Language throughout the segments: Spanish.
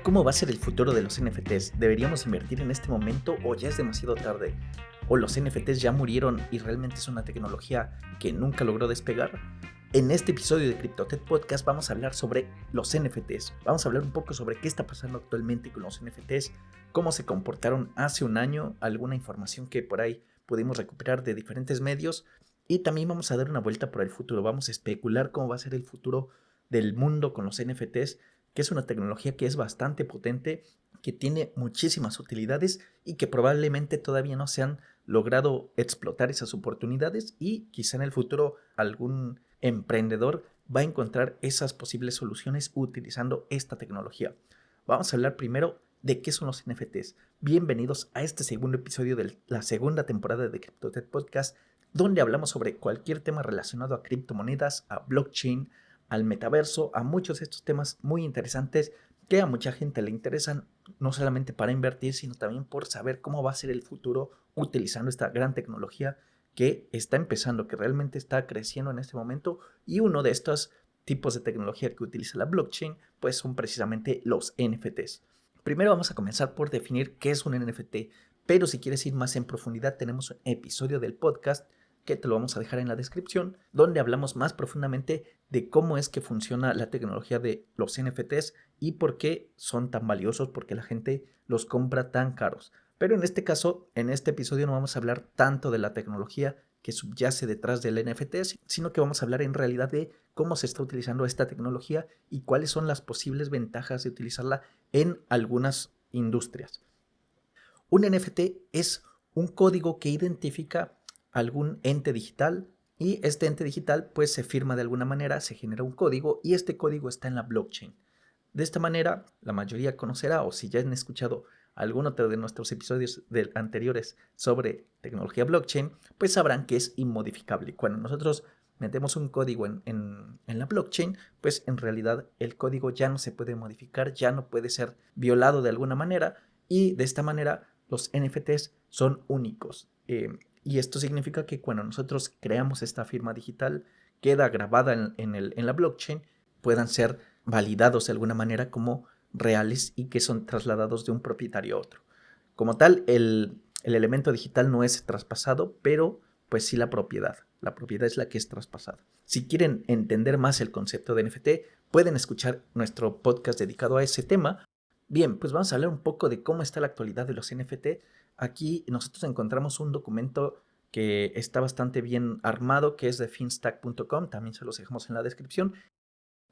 ¿Cómo va a ser el futuro de los NFTs? ¿Deberíamos invertir en este momento o ya es demasiado tarde? ¿O los NFTs ya murieron y realmente es una tecnología que nunca logró despegar? En este episodio de CryptoTech Podcast vamos a hablar sobre los NFTs. Vamos a hablar un poco sobre qué está pasando actualmente con los NFTs, cómo se comportaron hace un año, alguna información que por ahí pudimos recuperar de diferentes medios y también vamos a dar una vuelta por el futuro. Vamos a especular cómo va a ser el futuro del mundo con los NFTs, que es una tecnología que es bastante potente, que tiene muchísimas utilidades y que probablemente todavía no se han logrado explotar esas oportunidades y quizá en el futuro algún emprendedor va a encontrar esas posibles soluciones utilizando esta tecnología. Vamos a hablar primero de qué son los NFTs. Bienvenidos a este segundo episodio de la segunda temporada de CryptoTech Podcast, donde hablamos sobre cualquier tema relacionado a criptomonedas, a blockchain, al metaverso, a muchos de estos temas muy interesantes que a mucha gente le interesan, no solamente para invertir, sino también por saber cómo va a ser el futuro utilizando esta gran tecnología que está empezando, que realmente está creciendo en este momento. Y uno de estos tipos de tecnología que utiliza la blockchain, pues son precisamente los NFTs. Primero vamos a comenzar por definir qué es un NFT, pero si quieres ir más en profundidad, tenemos un episodio del podcast que te lo vamos a dejar en la descripción, donde hablamos más profundamente de cómo es que funciona la tecnología de los NFTs y por qué son tan valiosos, por qué la gente los compra tan caros. Pero en este caso, en este episodio no vamos a hablar tanto de la tecnología que subyace detrás del NFT, sino que vamos a hablar en realidad de cómo se está utilizando esta tecnología y cuáles son las posibles ventajas de utilizarla en algunas industrias. Un NFT es un código que identifica algún ente digital y este ente digital pues se firma de alguna manera, se genera un código y este código está en la blockchain. De esta manera, la mayoría conocerá, o si ya han escuchado algún otro de nuestros episodios anteriores sobre tecnología blockchain, pues sabrán que es inmodificable. Cuando nosotros metemos un código en la blockchain, pues en realidad el código ya no se puede modificar, ya no puede ser violado de alguna manera y de esta manera los NFTs son únicos. Y esto significa que cuando nosotros creamos esta firma digital, queda grabada en la blockchain, puedan ser validados de alguna manera como reales y que son trasladados de un propietario a otro. Como tal, el elemento digital no es traspasado, pero pues sí la propiedad. La propiedad es la que es traspasada. Si quieren entender más el concepto de NFT, pueden escuchar nuestro podcast dedicado a ese tema. Bien, pues vamos a hablar un poco de cómo está la actualidad de los NFT. Aquí nosotros encontramos un documento que está bastante bien armado, que es de finstack.com, también se los dejamos en la descripción.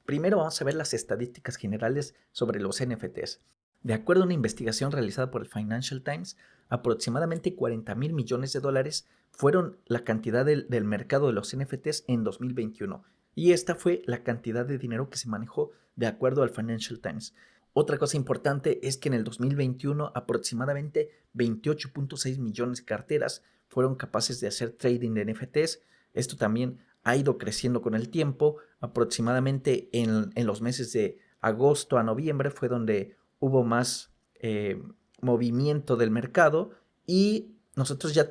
Primero vamos a ver las estadísticas generales sobre los NFTs. De acuerdo a una investigación realizada por el Financial Times, aproximadamente 40 mil millones de dólares fueron la cantidad del mercado de los NFTs en 2021. Y esta fue la cantidad de dinero que se manejó de acuerdo al Financial Times. Otra cosa importante es que en el 2021 aproximadamente 28.6 millones de carteras fueron capaces de hacer trading de NFTs. Esto también ha ido creciendo con el tiempo. Aproximadamente en los meses de agosto a noviembre fue donde hubo más movimiento del mercado y nosotros ya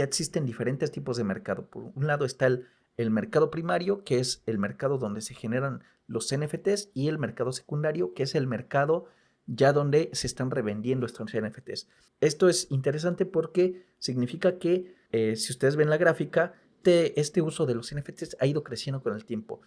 existen diferentes tipos de mercado. Por un lado está el mercado primario, que es el mercado donde se generan los NFTs, y el mercado secundario, que es el mercado ya donde se están revendiendo estos NFTs. Esto es interesante porque significa que, si ustedes ven la gráfica, este uso de los NFTs ha ido creciendo con el tiempo.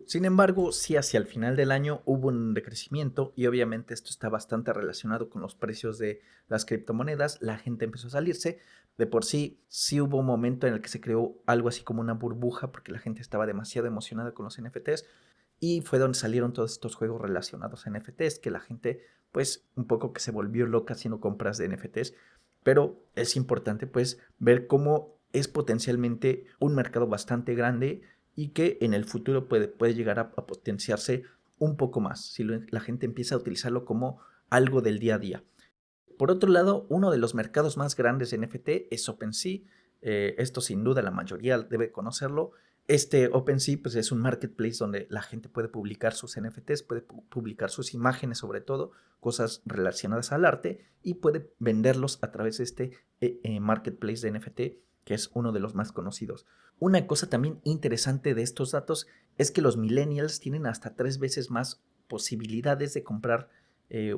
Sin embargo, sí hacia el final del año hubo un decrecimiento y obviamente esto está bastante relacionado con los precios de las criptomonedas. La gente empezó a salirse. De por sí, sí hubo un momento en el que se creó algo así como una burbuja porque la gente estaba demasiado emocionada con los NFTs y fue donde salieron todos estos juegos relacionados a NFTs que la gente pues un poco que se volvió loca haciendo compras de NFTs. Pero es importante pues ver cómo es potencialmente un mercado bastante grande y que en el futuro puede llegar a potenciarse un poco más si la gente empieza a utilizarlo como algo del día a día. Por otro lado, uno de los mercados más grandes de NFT es OpenSea. Esto sin duda la mayoría debe conocerlo. Este OpenSea pues, es un marketplace donde la gente puede publicar sus NFTs, puede publicar sus imágenes sobre todo, cosas relacionadas al arte, y puede venderlos a través de este marketplace de NFT, que es uno de los más conocidos. Una cosa también interesante de estos datos es que los millennials tienen hasta 3 veces más posibilidades de comprar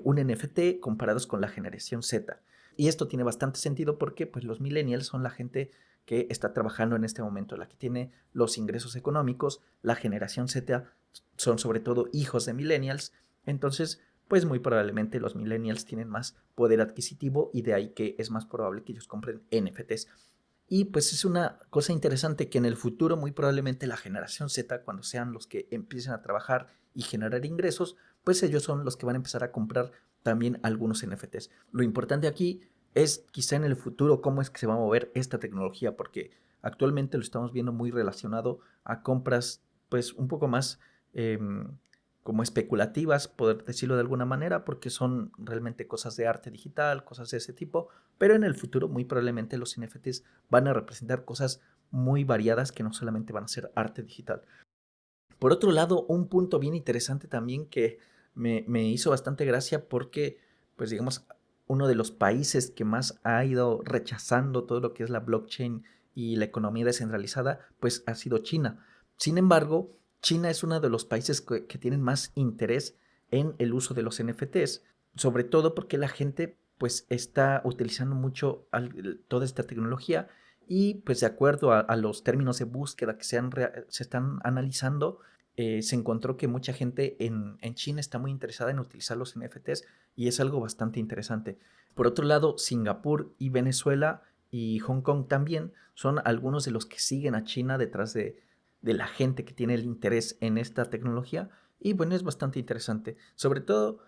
un NFT comparados con la generación Z. Y esto tiene bastante sentido porque pues, los millennials son la gente que está trabajando en este momento, la que tiene los ingresos económicos. La generación Z son sobre todo hijos de millennials. Entonces, pues muy probablemente los millennials tienen más poder adquisitivo y de ahí que es más probable que ellos compren NFTs. Y pues es una cosa interesante que en el futuro muy probablemente la generación Z, cuando sean los que empiecen a trabajar y generar ingresos, pues ellos son los que van a empezar a comprar también algunos NFTs. Lo importante aquí es quizá en el futuro cómo es que se va a mover esta tecnología, porque actualmente lo estamos viendo muy relacionado a compras pues un poco más como especulativas, poder decirlo de alguna manera, porque son realmente cosas de arte digital, cosas de ese tipo, pero en el futuro muy probablemente los NFTs van a representar cosas muy variadas que no solamente van a ser arte digital. Por otro lado, un punto bien interesante también que me hizo bastante gracia porque, pues digamos, uno de los países que más ha ido rechazando todo lo que es la blockchain y la economía descentralizada, pues ha sido China. Sin embargo, China es uno de los países que tienen más interés en el uso de los NFTs, sobre todo porque la gente pues está utilizando mucho toda esta tecnología y pues de acuerdo a los términos de búsqueda que se están analizando, se encontró que mucha gente en China está muy interesada en utilizar los NFTs y es algo bastante interesante. Por otro lado, Singapur y Venezuela y Hong Kong también son algunos de los que siguen a China detrás de la gente que tiene el interés en esta tecnología y bueno, es bastante interesante, sobre todo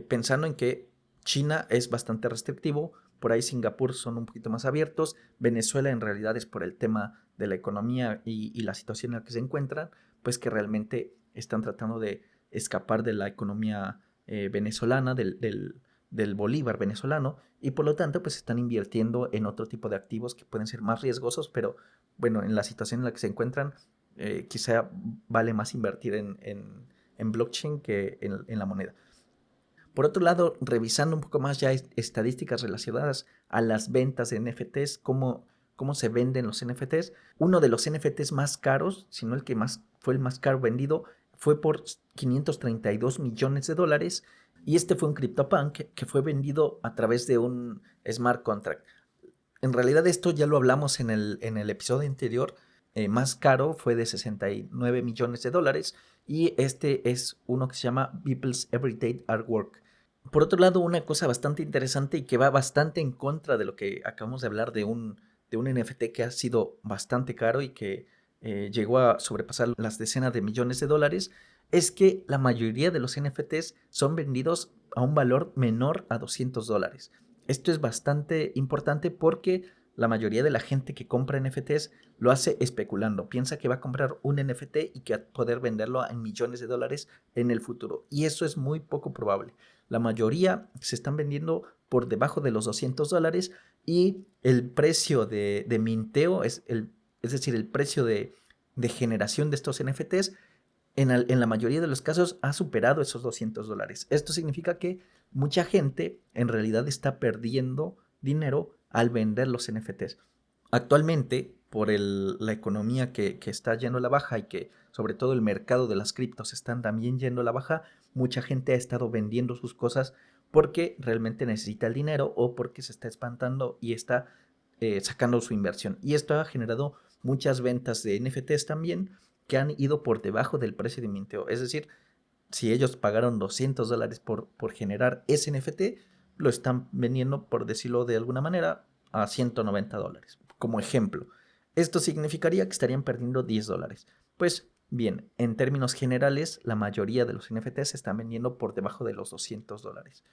pensando en que China es bastante restrictivo, por ahí Singapur son un poquito más abiertos, Venezuela en realidad es por el tema de la economía y la situación en la que se encuentran, pues que realmente están tratando de escapar de la economía venezolana, del bolívar venezolano, y por lo tanto pues están invirtiendo en otro tipo de activos que pueden ser más riesgosos, pero bueno, en la situación en la que se encuentran, quizá vale más invertir en blockchain que en la moneda. Por otro lado, revisando un poco más ya estadísticas relacionadas a las ventas de NFTs, cómo se venden los NFTs, uno de los NFTs más caros, si no el que más fue el más caro vendido, fue por 532 millones de dólares y este fue un CryptoPunk que fue vendido a través de un smart contract. En realidad esto ya lo hablamos en el episodio anterior, más caro fue de 69 millones de dólares y este es uno que se llama People's Everyday Artwork. Por otro lado, una cosa bastante interesante y que va bastante en contra de lo que acabamos de hablar de un NFT que ha sido bastante caro y que llegó a sobrepasar las decenas de millones de dólares, es que la mayoría de los NFTs son vendidos a un valor menor a $200. Esto es bastante importante porque la mayoría de la gente que compra NFTs lo hace especulando. Piensa que va a comprar un NFT y que va a poder venderlo en millones de dólares en el futuro. Y eso es muy poco probable. La mayoría se están vendiendo por debajo de los $200 y el precio de minteo, es decir, el precio de generación de estos NFTs, en la mayoría de los casos ha superado esos $200. Esto significa que mucha gente en realidad está perdiendo dinero al vender los NFTs. Actualmente, por la economía que está yendo a la baja y que sobre todo el mercado de las criptos están también yendo a la baja, mucha gente ha estado vendiendo sus cosas porque realmente necesita el dinero o porque se está espantando y está sacando su inversión. Y esto ha generado muchas ventas de NFTs también que han ido por debajo del precio de minteo. Es decir, si ellos pagaron $200 por generar ese NFT, lo están vendiendo, por decirlo de alguna manera, a $190. Como ejemplo, esto significaría que estarían perdiendo $10. Pues bien, en términos generales, la mayoría de los NFTs se están vendiendo por debajo de los $200.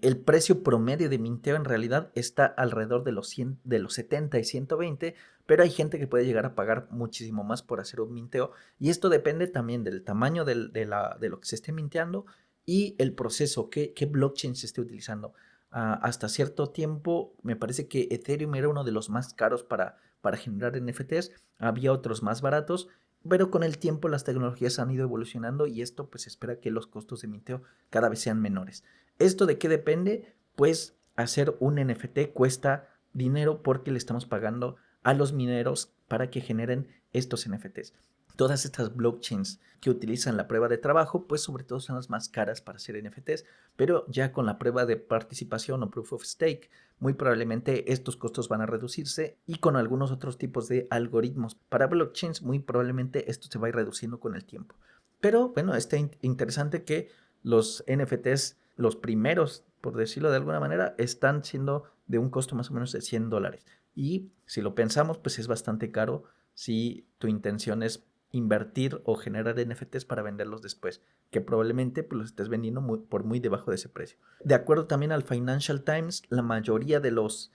El precio promedio de minteo en realidad está alrededor de los 70 y 120, pero hay gente que puede llegar a pagar muchísimo más por hacer un minteo y esto depende también del tamaño de lo que se esté minteando y el proceso, qué blockchain se esté utilizando. Hasta cierto tiempo me parece que Ethereum era uno de los más caros para generar NFTs, había otros más baratos, pero con el tiempo las tecnologías han ido evolucionando y esto pues espera que los costos de minteo cada vez sean menores. ¿Esto de qué depende? Pues hacer un NFT cuesta dinero porque le estamos pagando a los mineros para que generen estos NFTs. Todas estas blockchains que utilizan la prueba de trabajo, pues sobre todo son las más caras para hacer NFTs, pero ya con la prueba de participación o proof of stake, muy probablemente estos costos van a reducirse, y con algunos otros tipos de algoritmos para blockchains, muy probablemente esto se va a ir reduciendo con el tiempo. Pero bueno, está interesante que los NFTs, los primeros, por decirlo de alguna manera, están siendo de un costo más o menos de $100. Y si lo pensamos, pues es bastante caro si tu intención es invertir o generar NFTs para venderlos después, que probablemente pues, los estés vendiendo por muy debajo de ese precio. De acuerdo también al Financial Times, la mayoría de los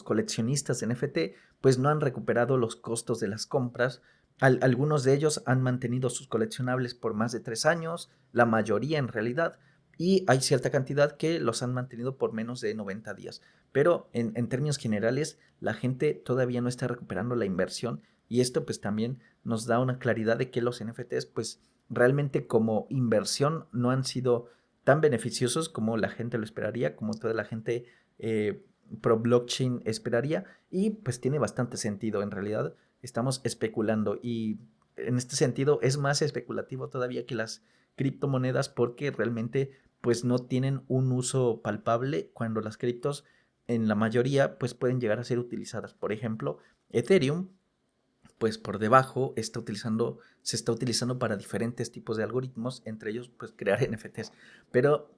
coleccionistas de NFT pues no han recuperado los costos de las compras. Algunos de ellos han mantenido sus coleccionables por más de 3 años, la mayoría en realidad, y hay cierta cantidad que los han mantenido por menos de 90 días. Pero en términos generales, la gente todavía no está recuperando la inversión, y esto pues también nos da una claridad de que los NFTs pues realmente como inversión no han sido tan beneficiosos como la gente lo esperaría, como toda la gente pro blockchain esperaría, y pues tiene bastante sentido. En realidad estamos especulando, y en este sentido es más especulativo todavía que las criptomonedas, porque realmente pues no tienen un uso palpable, cuando las criptos en la mayoría pues pueden llegar a ser utilizadas. Por ejemplo, Ethereum pues por debajo se está utilizando para diferentes tipos de algoritmos, entre ellos pues crear NFTs, pero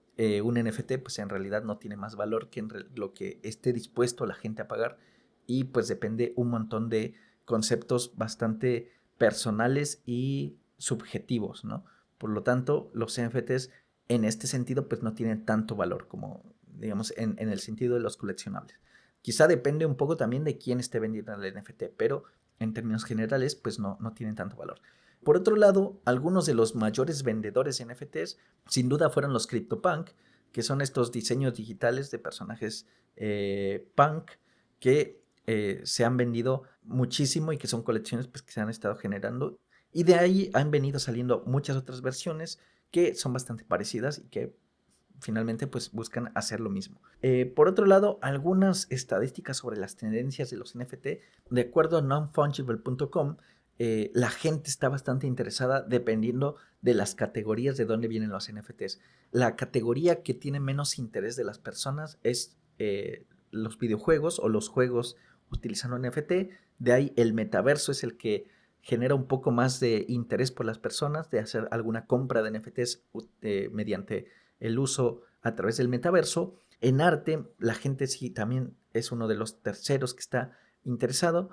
un NFT pues en realidad no tiene más valor que lo que esté dispuesto la gente a pagar, y pues depende un montón de conceptos bastante personales y subjetivos, ¿no? Por lo tanto, los NFTs en este sentido pues no tienen tanto valor como, digamos, en el sentido de los coleccionables. Quizá depende un poco también de quién esté vendiendo el NFT, pero en términos generales, pues no tienen tanto valor. Por otro lado, algunos de los mayores vendedores de NFTs, sin duda, fueron los CryptoPunk, que son estos diseños digitales de personajes punk que se han vendido muchísimo, y que son colecciones pues, que se han estado generando. Y de ahí han venido saliendo muchas otras versiones que son bastante parecidas y que finalmente pues buscan hacer lo mismo. Por otro lado, algunas estadísticas sobre las tendencias de los NFT, de acuerdo a nonfungible.com, la gente está bastante interesada dependiendo de las categorías de dónde vienen los NFTs. La categoría que tiene menos interés de las personas es los videojuegos o los juegos utilizando NFT. De ahí el metaverso es el que genera un poco más de interés por las personas de hacer alguna compra de NFTs mediante el uso a través del metaverso. En arte, la gente sí también es uno de los terceros que está interesado.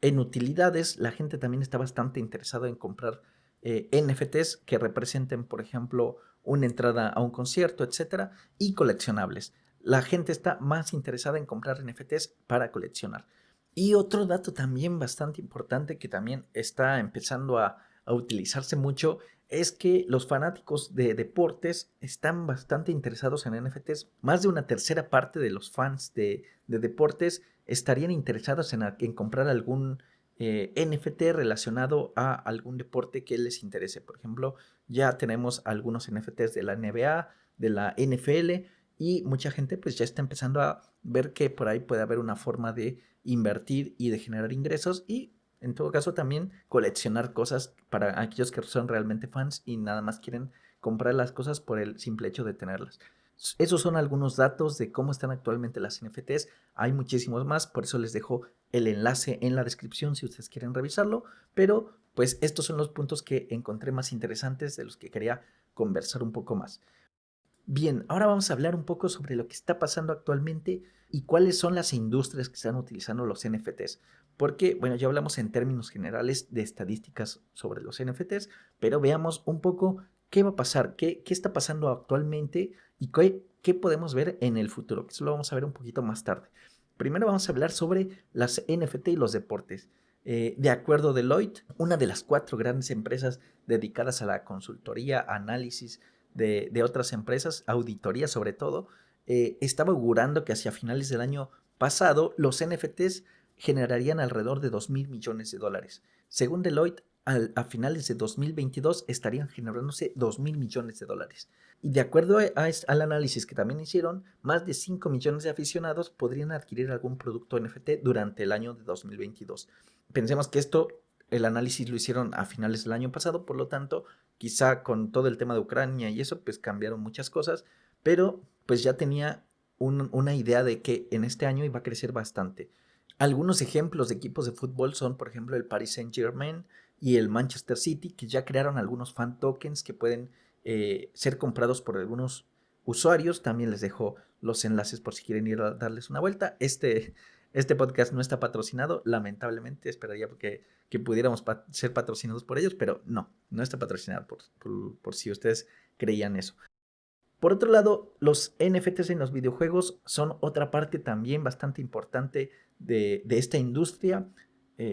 En utilidades, la gente también está bastante interesado en comprar NFTs que representen, por ejemplo, una entrada a un concierto, etcétera, y coleccionables. La gente está más interesada en comprar NFTs para coleccionar. Y otro dato también bastante importante que también está empezando a utilizarse mucho es que los fanáticos de deportes están bastante interesados en NFTs. Más de una tercera parte de los fans de deportes estarían interesados en comprar algún NFT relacionado a algún deporte que les interese. Por ejemplo, ya tenemos algunos NFTs de la NBA, de la NFL, y mucha gente pues ya está empezando a ver que por ahí puede haber una forma de invertir y de generar ingresos, y en todo caso también coleccionar cosas para aquellos que son realmente fans y nada más quieren comprar las cosas por el simple hecho de tenerlas. Esos son algunos datos de cómo están actualmente las NFTs. Hay muchísimos más, por eso les dejo el enlace en la descripción si ustedes quieren revisarlo, pero pues estos son los puntos que encontré más interesantes, de los que quería conversar un poco más. Bien, ahora vamos a hablar un poco sobre lo que está pasando actualmente y cuáles son las industrias que están utilizando los NFTs. Porque, bueno, ya hablamos en términos generales de estadísticas sobre los NFTs, pero veamos un poco qué va a pasar, qué está pasando actualmente y qué podemos ver en el futuro, que eso lo vamos a ver un poquito más tarde. Primero vamos a hablar sobre las NFT y los deportes. De acuerdo a Deloitte, una de las 4 grandes empresas dedicadas a la consultoría, análisis de otras empresas, auditoría sobre todo, estaba augurando que hacia finales del año pasado los NFTs generarían alrededor de $2,000 millones. Según Deloitte, a finales de 2022 estarían generándose 2.000 millones de dólares. Y de acuerdo al análisis que también hicieron, más de 5 millones de aficionados podrían adquirir algún producto NFT durante el año de 2022. Pensemos que el análisis lo hicieron a finales del año pasado, por lo tanto, quizá con todo el tema de Ucrania y eso, pues cambiaron muchas cosas, pero pues ya tenía una idea de que en este año iba a crecer bastante. Algunos ejemplos de equipos de fútbol son, por ejemplo, el Paris Saint-Germain y el Manchester City, que ya crearon algunos fan tokens que pueden ser comprados por algunos usuarios. También les dejo los enlaces por si quieren ir a darles una vuelta. Este podcast no está patrocinado, lamentablemente. Esperaría que pudiéramos ser patrocinados por ellos, pero no está patrocinado por si ustedes creían eso. Por otro lado, los NFTs en los videojuegos son otra parte también bastante importante de esta industria.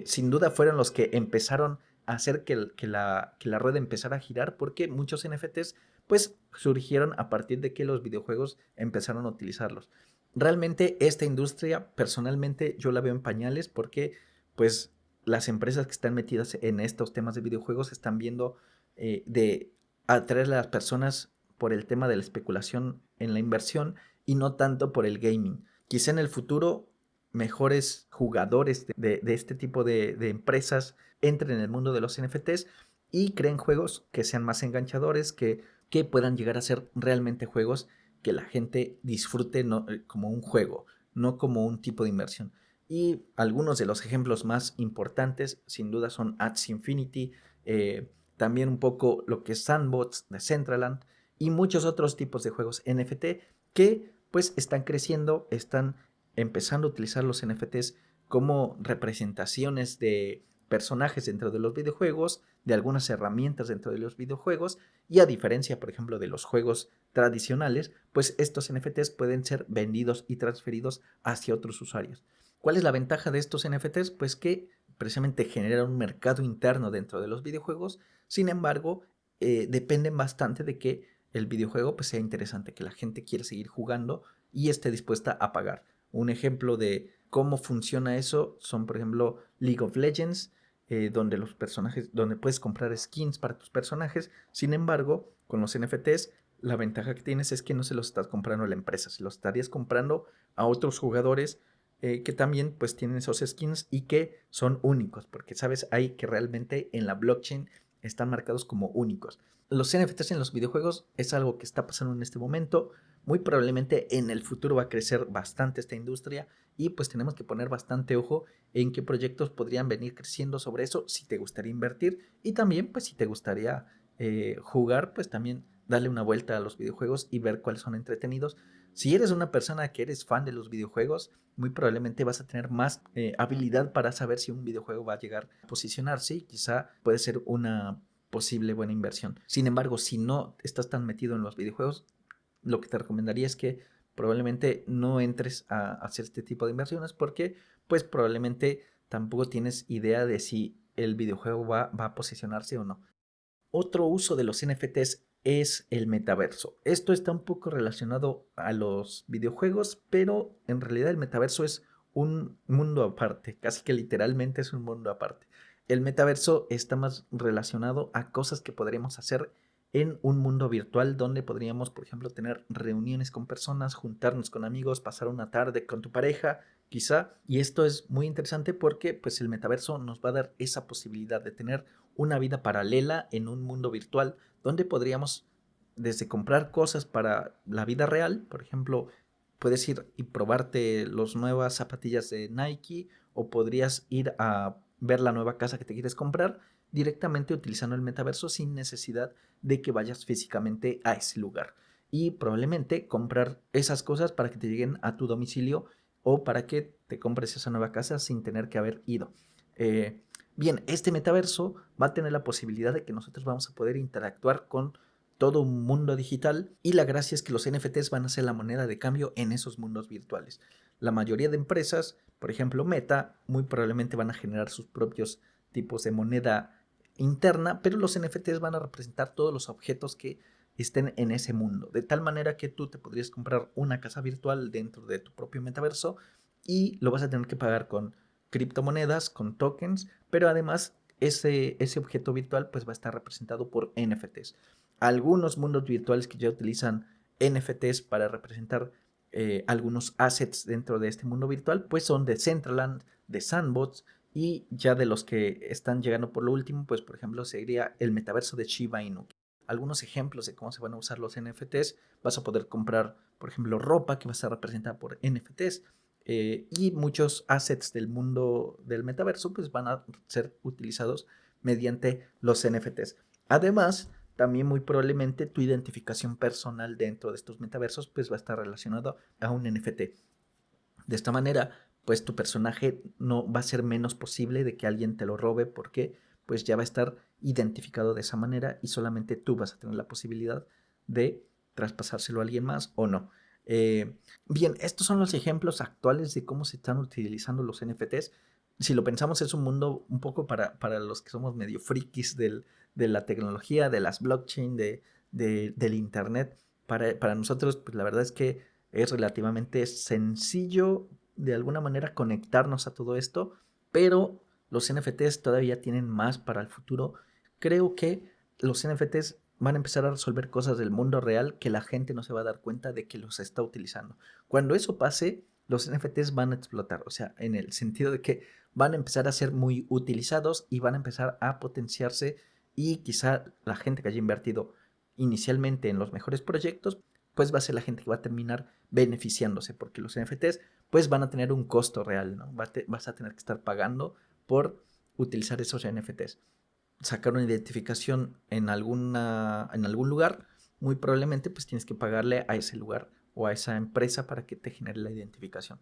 Sin duda fueron los que empezaron a hacer que la rueda empezara a girar, porque muchos NFTs pues surgieron a partir de que los videojuegos empezaron a utilizarlos. Realmente esta industria personalmente yo la veo en pañales, porque pues las empresas que están metidas en estos temas de videojuegos están viendo de atraer a las personas por el tema de la especulación en la inversión y no tanto por el gaming. Quizá en el futuro mejores jugadores de este tipo de empresas entren en el mundo de los NFTs y creen juegos que sean más enganchadores, que puedan llegar a ser realmente juegos que la gente disfrute como un juego, no como un tipo de inversión. Y algunos de los ejemplos más importantes sin duda son Axie Infinity, también un poco lo que es Sandbox de Decentraland, y muchos otros tipos de juegos NFT que pues están creciendo, están empezando a utilizar los NFTs como representaciones de personajes dentro de los videojuegos, de algunas herramientas dentro de los videojuegos, y a diferencia, por ejemplo, de los juegos tradicionales, pues estos NFTs pueden ser vendidos y transferidos hacia otros usuarios. ¿Cuál es la ventaja de estos NFTs? Pues que precisamente generan un mercado interno dentro de los videojuegos. Sin embargo, dependen bastante de que el videojuego pues sea interesante, que la gente quiera seguir jugando y esté dispuesta a pagar. Un ejemplo de cómo funciona eso son, por ejemplo, League of Legends, donde los personajes, donde puedes comprar skins para tus personajes. Sin embargo, con los NFTs, la ventaja que tienes es que no se los estás comprando a la empresa, se los estarías comprando a otros jugadores que también pues tienen esos skins y que son únicos, porque sabes, hay que realmente en la blockchain están marcados como únicos. Los NFTs en los videojuegos es algo que está pasando en este momento. Muy probablemente en el futuro va a crecer bastante esta industria y pues tenemos que poner bastante ojo en qué proyectos podrían venir creciendo sobre eso, si te gustaría invertir y también pues si te gustaría jugar, pues también darle una vuelta a los videojuegos y ver cuáles son entretenidos. Si eres una persona que eres fan de los videojuegos, muy probablemente vas a tener más habilidad para saber si un videojuego va a llegar a posicionarse y quizá puede ser una posible buena inversión. Sin embargo, si no estás tan metido en los videojuegos, lo que te recomendaría es que probablemente no entres a hacer este tipo de inversiones, porque pues probablemente tampoco tienes idea de si el videojuego va a posicionarse o no. Otro uso de los NFTs es el metaverso. Esto está un poco relacionado a los videojuegos, pero en realidad el metaverso es un mundo aparte, casi que literalmente es un mundo aparte. El metaverso está más relacionado a cosas que podremos hacer en un mundo virtual, donde podríamos, por ejemplo, tener reuniones con personas, juntarnos con amigos, pasar una tarde con tu pareja, quizá. Y esto es muy interesante porque pues el metaverso nos va a dar esa posibilidad de tener una vida paralela en un mundo virtual, donde podríamos desde comprar cosas para la vida real, por ejemplo, puedes ir y probarte las nuevas zapatillas de Nike, o podrías ir a ver la nueva casa que te quieres comprar directamente utilizando el metaverso sin necesidad de que vayas físicamente a ese lugar. Y probablemente comprar esas cosas para que te lleguen a tu domicilio o para que te compres esa nueva casa sin tener que haber ido. Bien, este metaverso va a tener la posibilidad de que nosotros vamos a poder interactuar con todo un mundo digital, y la gracia es que los NFTs van a ser la moneda de cambio en esos mundos virtuales. La mayoría de empresas, por ejemplo Meta, muy probablemente van a generar sus propios tipos de moneda interna, pero los NFTs van a representar todos los objetos que estén en ese mundo, de tal manera que tú te podrías comprar una casa virtual dentro de tu propio metaverso y lo vas a tener que pagar con criptomonedas, con tokens, pero además ese objeto virtual pues va a estar representado por NFTs. Algunos mundos virtuales que ya utilizan NFTs para representar algunos assets dentro de este mundo virtual, pues son de Decentraland, de Sandbox, y ya de los que están llegando por lo último, pues por ejemplo sería el metaverso de Shiba Inu. Algunos ejemplos de cómo se van a usar los NFTs: vas a poder comprar, por ejemplo, ropa que va a estar representada por NFTs, y muchos assets del mundo del metaverso pues van a ser utilizados mediante los NFTs. Además, también muy probablemente tu identificación personal dentro de estos metaversos pues va a estar relacionado a un NFT. De esta manera, pues tu personaje no va a ser menos posible de que alguien te lo robe, porque pues ya va a estar identificado de esa manera y solamente tú vas a tener la posibilidad de traspasárselo a alguien más o no. Bien, estos son los ejemplos actuales de cómo se están utilizando los NFTs. Si lo pensamos, es un mundo un poco para los que somos medio frikis de la tecnología, de las blockchain, del internet. Para nosotros, pues la verdad es que es relativamente sencillo de alguna manera conectarnos a todo esto, pero los NFTs todavía tienen más para el futuro. Creo que los NFTs van a empezar a resolver cosas del mundo real que la gente no se va a dar cuenta de que los está utilizando. Cuando eso pase, los NFTs van a explotar, o sea, en el sentido de que van a empezar a ser muy utilizados y van a empezar a potenciarse, y quizá la gente que haya invertido inicialmente en los mejores proyectos pues va a ser la gente que va a terminar beneficiándose, porque los NFTs pues van a tener un costo real, ¿no? Vas a tener que estar pagando por utilizar esos NFTs. Sacar una identificación en algún lugar, muy probablemente pues tienes que pagarle a ese lugar o a esa empresa para que te genere la identificación.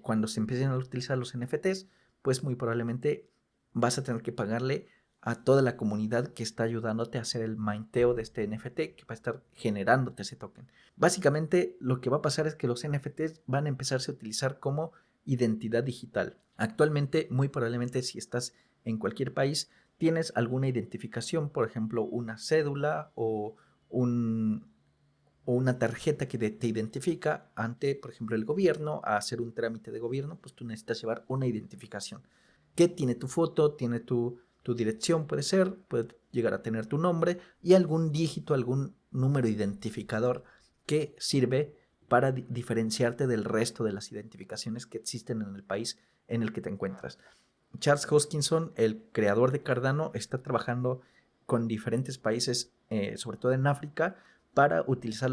Cuando se empiecen a utilizar los NFTs, pues muy probablemente vas a tener que pagarle a toda la comunidad que está ayudándote a hacer el minteo de este NFT, que va a estar generándote ese token. Básicamente lo que va a pasar es que los NFTs van a empezarse a utilizar como identidad digital. Actualmente, muy probablemente, si estás en cualquier país, tienes alguna identificación, por ejemplo, una cédula o una tarjeta que te identifica ante, por ejemplo, el gobierno. A hacer un trámite de gobierno, pues tú necesitas llevar una identificación que tiene tu foto, tiene tu dirección, puede llegar a tener tu nombre y algún dígito, algún número identificador que sirve para diferenciarte del resto de las identificaciones que existen en el país en el que te encuentras. Charles Hoskinson, el creador de Cardano, está trabajando con diferentes países, sobre todo en África, para utilizar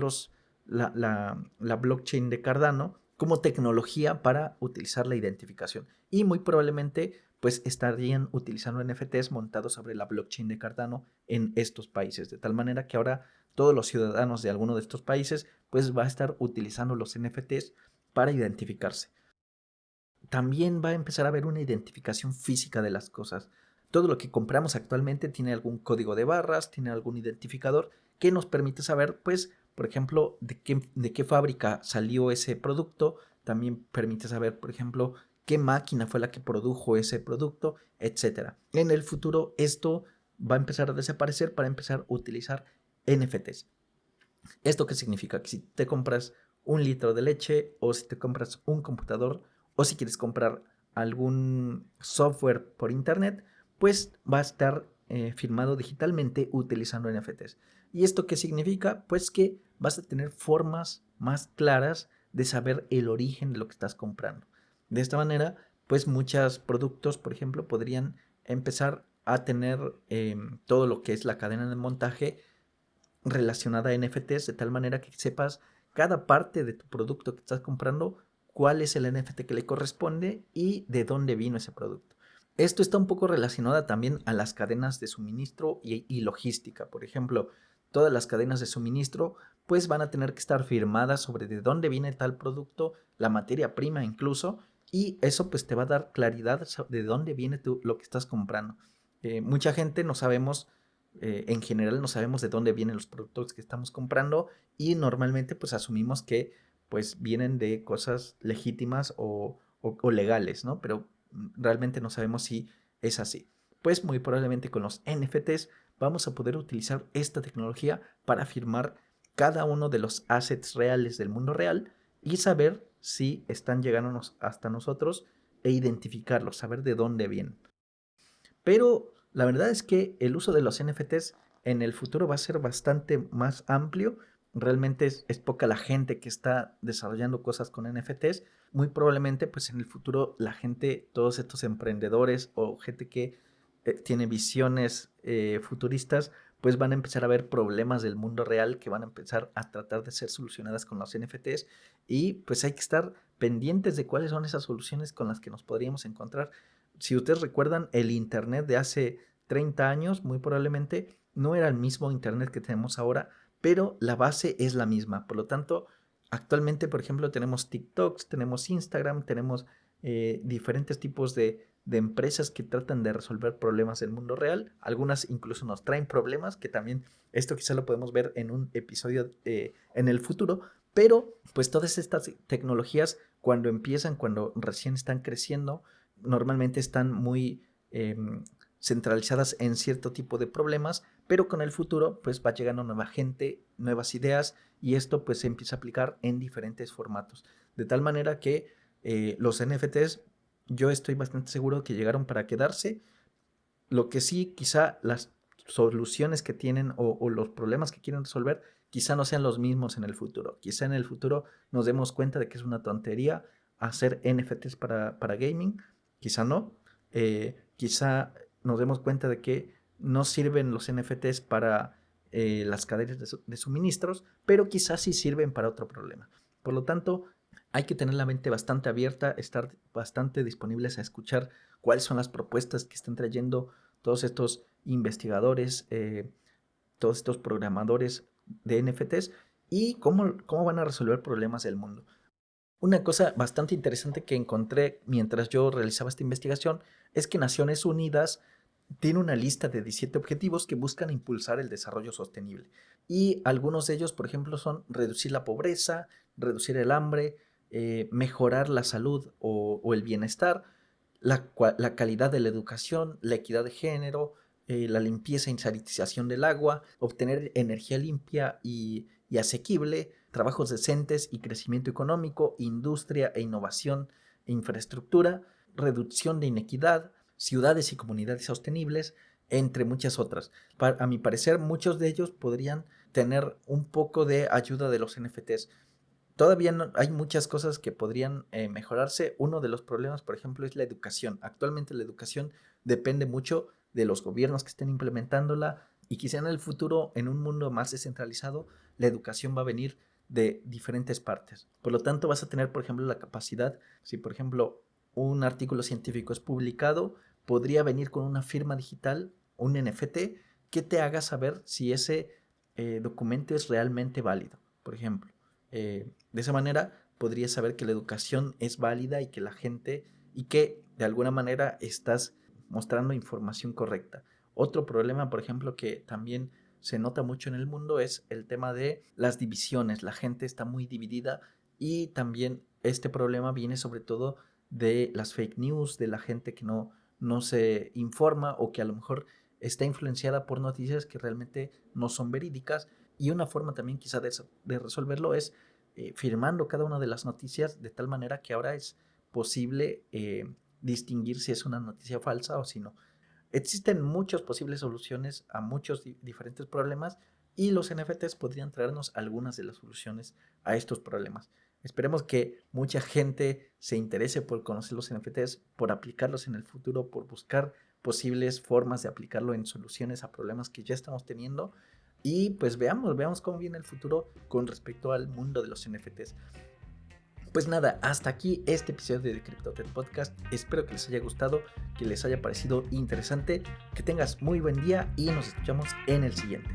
la blockchain de Cardano como tecnología para utilizar la identificación. Y muy probablemente pues estarían utilizando NFTs montados sobre la blockchain de Cardano en estos países, de tal manera que ahora todos los ciudadanos de alguno de estos países pues va a estar utilizando los NFTs para identificarse. También va a empezar a haber una identificación física de las cosas. Todo lo que compramos actualmente tiene algún código de barras, tiene algún identificador que nos permite saber, pues, por ejemplo, de qué fábrica salió ese producto. También permite saber, por ejemplo, qué máquina fue la que produjo ese producto, etcétera. En el futuro esto va a empezar a desaparecer para empezar a utilizar NFTs. ¿Esto qué significa? Que si te compras un litro de leche, o si te compras un computador, o si quieres comprar algún software por internet, pues va a estar firmado digitalmente utilizando NFTs. ¿Y esto qué significa? Pues que vas a tener formas más claras de saber el origen de lo que estás comprando. De esta manera, pues muchos productos, por ejemplo, podrían empezar a tener todo lo que es la cadena de montaje relacionada a NFTs, de tal manera que sepas cada parte de tu producto que estás comprando, cuál es el NFT que le corresponde y de dónde vino ese producto. Esto está un poco relacionado también a las cadenas de suministro y logística. Por ejemplo, todas las cadenas de suministro pues van a tener que estar firmadas sobre de dónde viene tal producto, la materia prima incluso, y eso pues te va a dar claridad de dónde viene lo que estás comprando. Mucha gente no sabemos, en general no sabemos de dónde vienen los productos que estamos comprando, y normalmente pues asumimos que pues vienen de cosas legítimas o legales, ¿no? Pero realmente no sabemos si es así. Pues muy probablemente con los NFTs vamos a poder utilizar esta tecnología para firmar cada uno de los assets reales del mundo real y saber si están llegando hasta nosotros e identificarlos, saber de dónde vienen. Pero la verdad es que el uso de los NFTs en el futuro va a ser bastante más amplio. Realmente es poca la gente que está desarrollando cosas con NFTs. Muy probablemente pues en el futuro la gente, todos estos emprendedores o gente que tiene visiones futuristas, pues van a empezar a ver problemas del mundo real que van a empezar a tratar de ser solucionadas con los NFTs, y pues hay que estar pendientes de cuáles son esas soluciones con las que nos podríamos encontrar. Si ustedes recuerdan, el Internet de hace 30 años muy probablemente no era el mismo Internet que tenemos ahora, pero la base es la misma. Por lo tanto, actualmente, por ejemplo, tenemos TikToks, tenemos Instagram, tenemos diferentes tipos de empresas que tratan de resolver problemas del mundo real. Algunas incluso nos traen problemas, que también esto quizá lo podemos ver en un episodio en el futuro. Pero pues todas estas tecnologías cuando empiezan, cuando recién están creciendo, normalmente están muy centralizadas en cierto tipo de problemas, pero con el futuro pues va llegando nueva gente, nuevas ideas, y esto pues se empieza a aplicar en diferentes formatos. De tal manera que los NFTs, yo estoy bastante seguro que llegaron para quedarse. Lo que sí, quizá las soluciones que tienen o los problemas que quieren resolver, quizá no sean los mismos en el futuro. Quizá en el futuro nos demos cuenta de que es una tontería hacer NFTs para gaming, quizá no. Quizá nos demos cuenta de que no sirven los NFTs para las cadenas de suministros, pero quizás sí sirven para otro problema. Por lo tanto, hay que tener la mente bastante abierta, estar bastante disponibles a escuchar cuáles son las propuestas que están trayendo todos estos investigadores, todos estos programadores de NFTs, y cómo van a resolver problemas del mundo. Una cosa bastante interesante que encontré mientras yo realizaba esta investigación es que Naciones Unidas tiene una lista de 17 objetivos que buscan impulsar el desarrollo sostenible. Y algunos de ellos, por ejemplo, son reducir la pobreza, reducir el hambre, mejorar la salud o el bienestar, la calidad de la educación, la equidad de género, la limpieza y sanitización del agua, obtener energía limpia y asequible, trabajos decentes y crecimiento económico, industria e innovación e infraestructura, reducción de inequidad, ciudades y comunidades sostenibles, entre muchas otras. A mi parecer, muchos de ellos podrían tener un poco de ayuda de los NFTs. Todavía no, hay muchas cosas que podrían mejorarse. Uno de los problemas, por ejemplo, es la educación. Actualmente la educación depende mucho de los gobiernos que estén implementándola, y quizá en el futuro, en un mundo más descentralizado, la educación va a venir de diferentes partes. Por lo tanto, vas a tener, por ejemplo, la capacidad, si por ejemplo un artículo científico es publicado, podría venir con una firma digital, un NFT, que te haga saber si ese documento es realmente válido, por ejemplo. De esa manera podrías saber que la educación es válida y que la gente, y que de alguna manera estás mostrando información correcta. Otro problema, por ejemplo, que también se nota mucho en el mundo es el tema de las divisiones. La gente está muy dividida, y también este problema viene sobre todo de las fake news, de la gente que no se informa, o que a lo mejor está influenciada por noticias que realmente no son verídicas. Y una forma también quizá de resolverlo es firmando cada una de las noticias de tal manera que ahora es posible distinguir si es una noticia falsa o si no. Existen muchas posibles soluciones a muchos diferentes problemas, y los NFTs podrían traernos algunas de las soluciones a estos problemas. Esperemos que mucha gente se interese por conocer los NFTs, por aplicarlos en el futuro, por buscar posibles formas de aplicarlo en soluciones a problemas que ya estamos teniendo. Y pues veamos cómo viene el futuro con respecto al mundo de los NFTs. Pues nada, hasta aquí este episodio de CryptoTech Podcast. Espero que les haya gustado, que les haya parecido interesante, que tengas muy buen día y nos escuchamos en el siguiente.